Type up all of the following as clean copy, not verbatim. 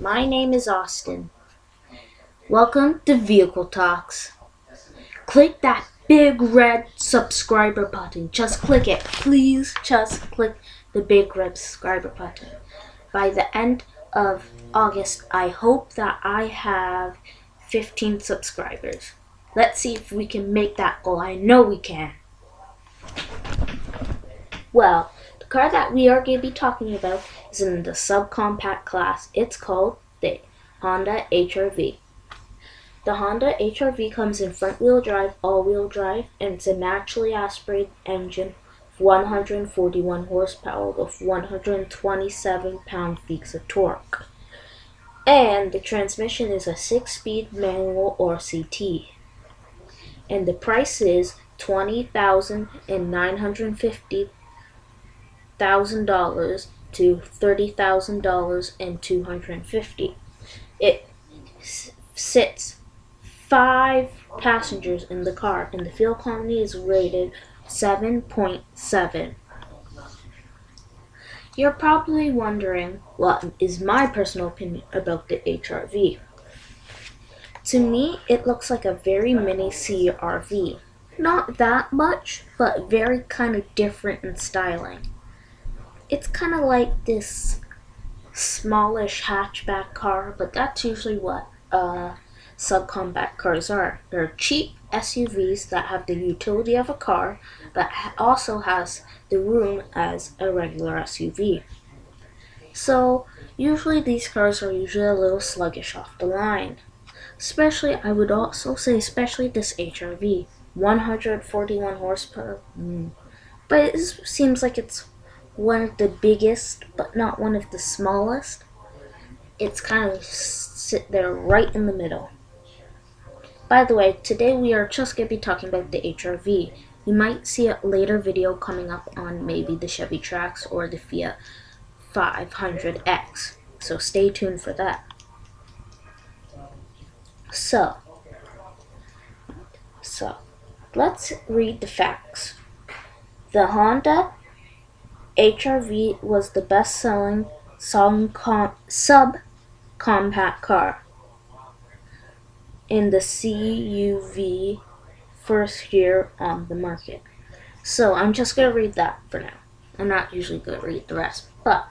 My name is Austin. Welcome to Vehicle Talks. Click that big red subscriber button. Just click it. Please just click the big red subscriber button. By the end of August, I hope that I have 15 subscribers. Let's see if we can make that goal. I know we can. Well, the car that we are going to be talking about is in the subcompact class. It's called the Honda HRV. The Honda HRV comes in front-wheel drive, all-wheel drive, and it's a naturally aspirated engine of 141 horsepower with 127 pound-feet of torque. And the transmission is a 6-speed manual or CT. And the price is $20,950 to $30,250. It sits 5 passengers in the car, and the fuel economy is rated 7.7. You're probably wondering what is my personal opinion about the HRV. To me, it looks like a very mini CRV. Not that much, but very kind of different in styling. It's kind of like this smallish hatchback car, but that's usually what subcompact cars are. They're cheap SUVs that have the utility of a car, but also has the room as a regular SUV. So usually these cars are usually a little sluggish off the line. Especially, I would also say, especially this HRV, 141 horsepower. But it seems like it's one of the biggest, but not one of the smallest. It's kind of sit there right in the middle. By the way, today we are just going to be talking about the HRV. You might see a later video coming up on maybe the Chevy Trax or the Fiat 500X. So stay tuned for that. So let's read the facts. The Honda HRV was the best-selling subcompact car in the CUV first year on the market. So I'm just going to read that for now. I'm not usually going to read the rest, but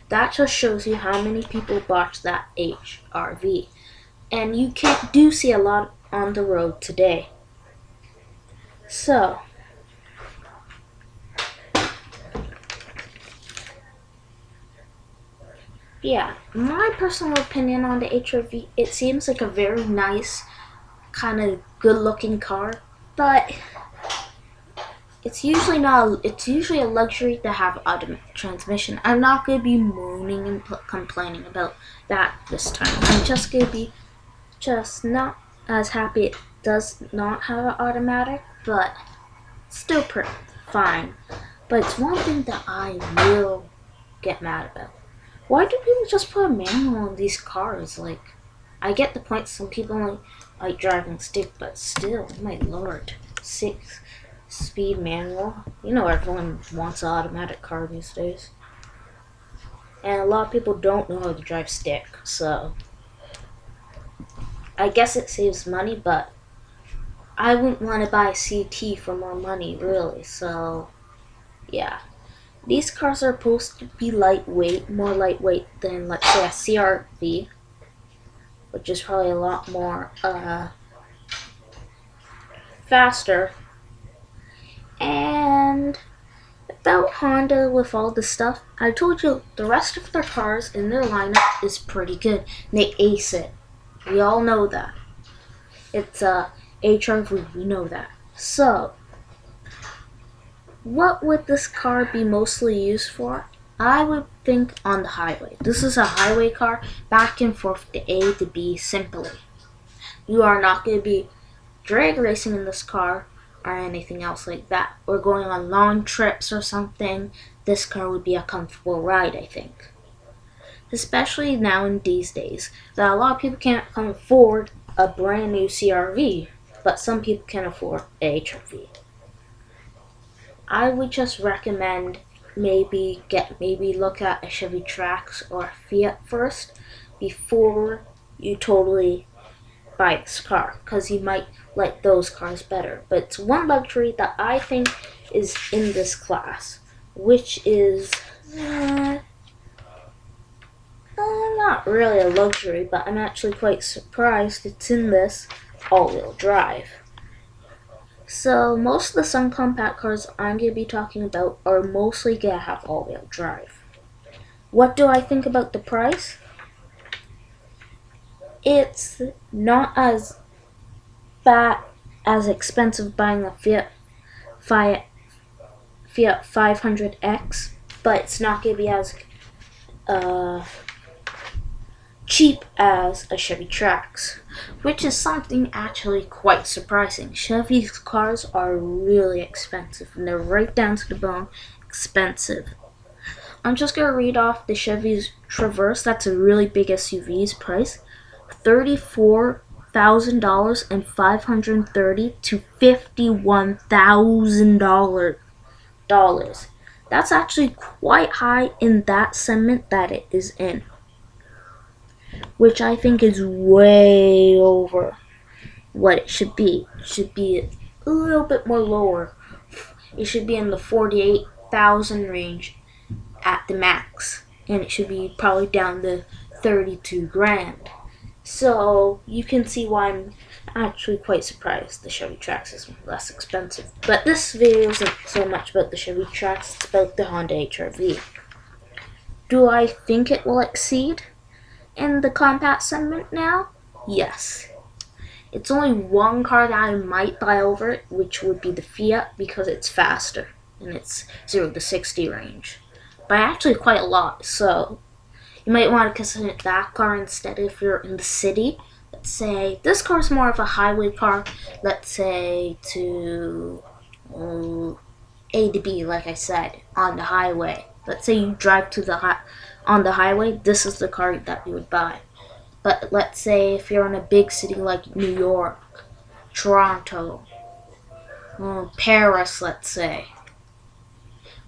that just shows you how many people bought that HRV. And you do see a lot on the road today. So yeah, my personal opinion on the HRV, it seems like a very nice, kind of good-looking car, but it's usually a luxury to have automatic transmission. I'm not going to be moaning and complaining about that this time. I'm just going to be not as happy it does not have an automatic, but still pretty fine. But it's one thing that I will get mad about. Why do people just put a manual in these cars? Like, I get the point, some people like driving stick, but still, my lord, 6-speed manual. You know everyone wants an automatic car these days. And a lot of people don't know how to drive stick, so I guess it saves money, but I wouldn't want to buy a CT for more money, really, so yeah. These cars are supposed to be lightweight, more lightweight than, let's say, a CRV, which is probably a lot more faster. And about Honda with all this stuff, I told you the rest of their cars in their lineup is pretty good. They ace it. We all know that. It's a HRV, we know that. So what would this car be mostly used for? I would think on the highway. This is a highway car, back and forth to A to B simply. You are not going to be drag racing in this car or anything else like that. Or going on long trips or something. This car would be a comfortable ride, I think. Especially now in these days, that a lot of people can't afford a brand new CRV, but some people can afford a HRV. I would just recommend maybe look at a Chevy Trax or a Fiat first, before you totally buy this car, because you might like those cars better. But it's one luxury that I think is in this class, which is not really a luxury, but I'm actually quite surprised it's in this all-wheel drive. So most of the subcompact cars I'm going to be talking about are mostly going to have all-wheel drive. What do I think about the price? It's not as expensive buying a Fiat 500X, but it's not going to be as cheap as a Chevy Trax, which is something actually quite surprising. Chevy's cars are really expensive, and they're right down to the bone expensive. I'm just going to read off the Chevy's Traverse. That's a really big SUV's price. $34,000 and $530 to $51,000. That's actually quite high in that segment that it is in, which I think is way over what it should be. It should be a little bit more lower. It should be in the 48,000 range at the max, and it should be probably down to 32 grand. So you can see why I'm actually quite surprised the Chevy Trax is less expensive. But this video isn't so much about the Chevy Trax, it's about the Honda HRV. Do I think it will exceed in the compact segment now? Yes. It's only one car that I might buy over it, which would be the Fiat, because it's faster and it's 0 to 60 range. But actually quite a lot, so you might want to consider that car instead if you're in the city. Let's say this car is more of a highway car, let's say to A to B, like I said, on the highway. Let's say you drive to on the highway, this is the car that you would buy. But let's say if you're in a big city like New York, Toronto, Paris, let's say,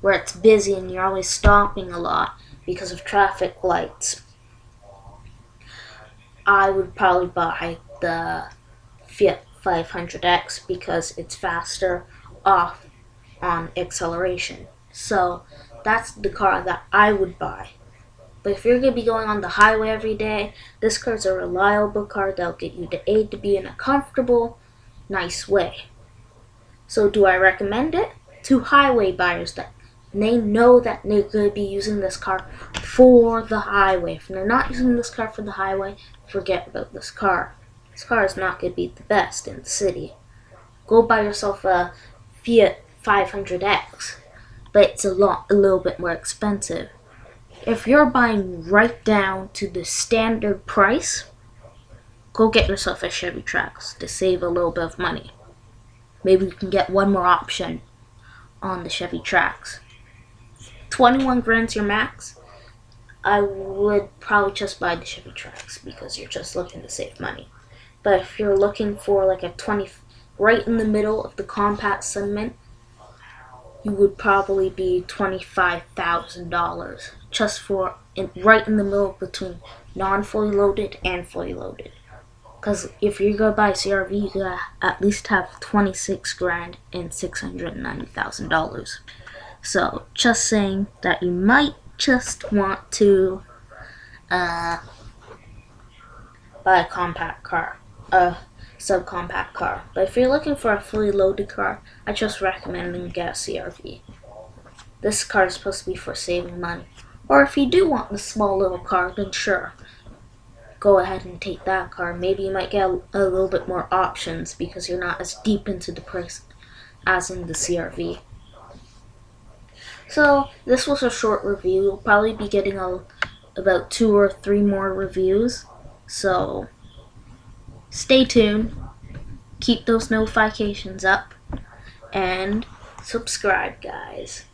where it's busy and you're always stopping a lot because of traffic lights, I would probably buy the Fiat 500X because it's faster off on acceleration. So that's the car that I would buy. But if you're going to be going on the highway every day, this car is a reliable car that'll get you to A to B in a comfortable, nice way. So do I recommend it? To highway buyers that they know that they're going to be using this car for the highway. If they're not using this car for the highway, forget about this car. This car is not going to be the best in the city. Go buy yourself a Fiat 500X, but it's a little bit more expensive. If you're buying right down to the standard price, go get yourself a Chevy Trax to save a little bit of money. Maybe you can get one more option on the Chevy Trax. 21 grand's your max. I would probably just buy the Chevy Trax because you're just looking to save money. But if you're looking for like a 20, right in the middle of the compact segment, you would probably be $25,000 just for right in the middle between non-fully loaded and fully loaded. Because if you're gonna buy a CRV, you gotta at least have 26 grand and $690,000. So just saying that you might just want to buy a compact car, a subcompact car. But if you're looking for a fully loaded car, I just recommend you get a CRV. This car is supposed to be for saving money. Or if you do want the small little car, then sure, go ahead and take that car. Maybe you might get a little bit more options because you're not as deep into the price as in the CRV. So this was a short review. You'll probably be getting about 2 or 3 more reviews. So stay tuned. Keep those notifications up and subscribe, guys.